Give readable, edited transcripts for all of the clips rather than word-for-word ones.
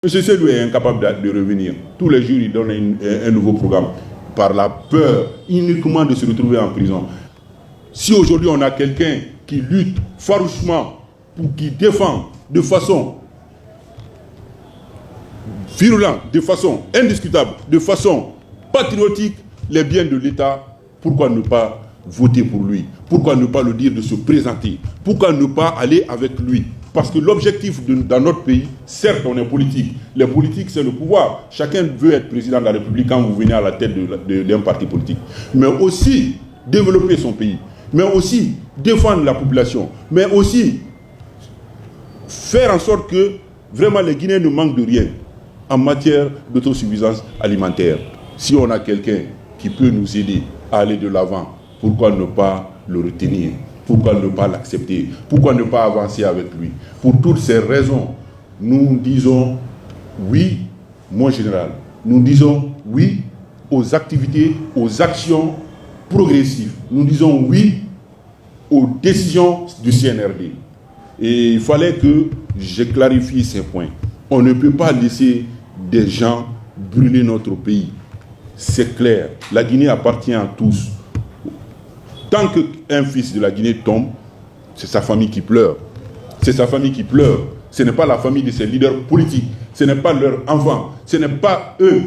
M. Cellou est incapable de revenir. Tous les jours, il donne un nouveau programme par la peur uniquement de se retrouver en prison. Si aujourd'hui on a quelqu'un qui lutte farouchement, qui défend de façon virulente, de façon indiscutable, de façon patriotique les biens de l'État, pourquoi ne pas voter pour lui? Pourquoi ne pas le dire de se présenter? Pourquoi ne pas aller avec lui? Parce que l'objectif dans notre pays, certes on est politique, les politiques c'est le pouvoir. Chacun veut être président de la République quand vous venez à la tête d'un parti politique. Mais aussi développer son pays, mais aussi défendre la population, mais aussi faire en sorte que vraiment les Guinéens ne manquent de rien en matière d'autosuffisance alimentaire. Si on a quelqu'un qui peut nous aider à aller de l'avant, pourquoi ne pas le retenir? Pourquoi ne pas l'accepter? Pourquoi ne pas avancer avec lui? Pour toutes ces raisons, nous disons oui, mon général. Nous disons oui aux activités, aux actions progressives. Nous disons oui aux décisions du CNRD. Et il fallait que je clarifie ces points. On ne peut pas laisser des gens brûler notre pays. C'est clair. La Guinée appartient à tous. Tant qu'un fils de la Guinée tombe, c'est sa famille qui pleure. C'est sa famille qui pleure. Ce n'est pas la famille de ses leaders politiques. Ce n'est pas leurs enfants. Ce n'est pas eux.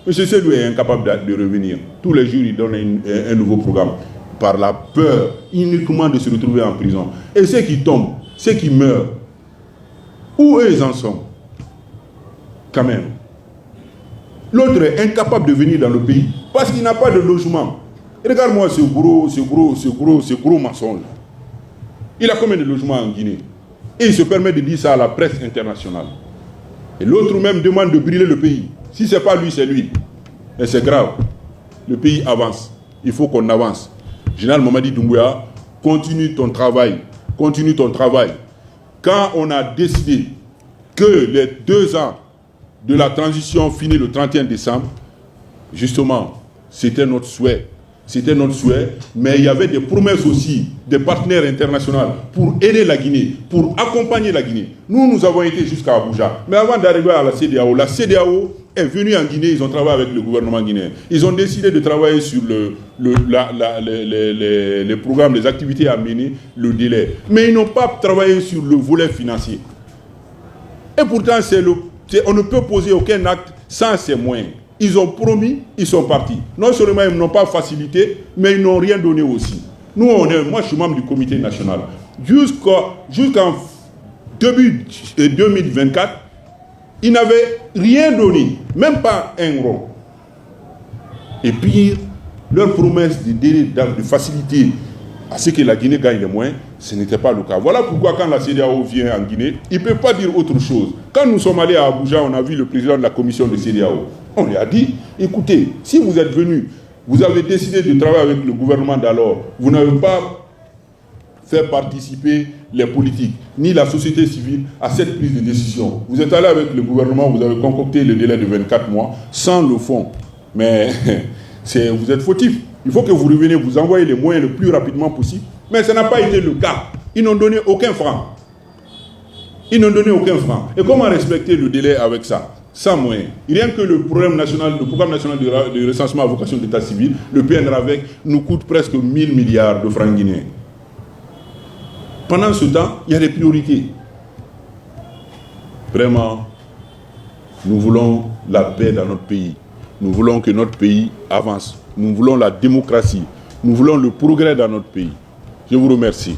M. Cellou est incapable de revenir. Tous les jours, il donne un nouveau programme par la peur uniquement de se retrouver en prison. Et ceux qui tombent, ceux qui meurent, où eux ils en sont? Quand même. L'autre est incapable de venir dans le pays parce qu'il n'a pas de logement. Regarde-moi ce gros maçon. Il a combien de logements en Guinée? Et il se permet de dire ça à la presse internationale. Et l'autre même demande de brûler le pays. Si ce n'est pas lui, c'est lui. Et c'est grave. Le pays avance. Il faut qu'on avance. Général Mamadi Doumbouya, continue ton travail. Continue ton travail. Quand on a décidé que les 2 ans de la transition finit le 31 décembre, justement, c'était notre souhait. C'était notre souhait, mais il y avait des promesses aussi des partenaires internationaux pour aider la Guinée, pour accompagner la Guinée. Nous avons été jusqu'à Abuja. Mais avant d'arriver à la CEDEAO est venue en Guinée, ils ont travaillé avec le gouvernement guinéen. Ils ont décidé de travailler sur les programmes, les activités à mener, le délai. Mais ils n'ont pas travaillé sur le volet financier. Et pourtant, on ne peut poser aucun acte sans ces moyens. Ils ont promis, ils sont partis. Non seulement ils n'ont pas facilité, mais ils n'ont rien donné aussi. Moi je suis membre du comité national. Jusqu'en début 2024, ils n'avaient rien donné, même pas un rond. Et puis, leur promesse de faciliter à ce que la Guinée gagne les moyens, ce n'était pas le cas. Voilà pourquoi quand la CEDEAO vient en Guinée, il ne peut pas dire autre chose. Quand nous sommes allés à Abuja, on a vu le président de la commission de CEDEAO. On lui a dit, écoutez, si vous êtes venus, vous avez décidé de travailler avec le gouvernement d'alors, vous n'avez pas fait participer les politiques, ni la société civile à cette prise de décision. Vous êtes allé avec le gouvernement, vous avez concocté le délai de 24 mois, sans le fond. Mais vous êtes fautif. Il faut que vous reveniez, vous envoyez les moyens le plus rapidement possible. Mais ça n'a pas été le cas. Ils n'ont donné aucun franc. Ils n'ont donné aucun franc. Et comment respecter le délai avec ça? Sans moyens. Rien que le programme national de recensement à vocation d'état civil, le PNRAVEC, nous coûte presque 1000 milliards de francs guinéens. Pendant ce temps, il y a des priorités. Vraiment, nous voulons la paix dans notre pays. Nous voulons que notre pays avance. Nous voulons la démocratie. Nous voulons le progrès dans notre pays. Je vous remercie.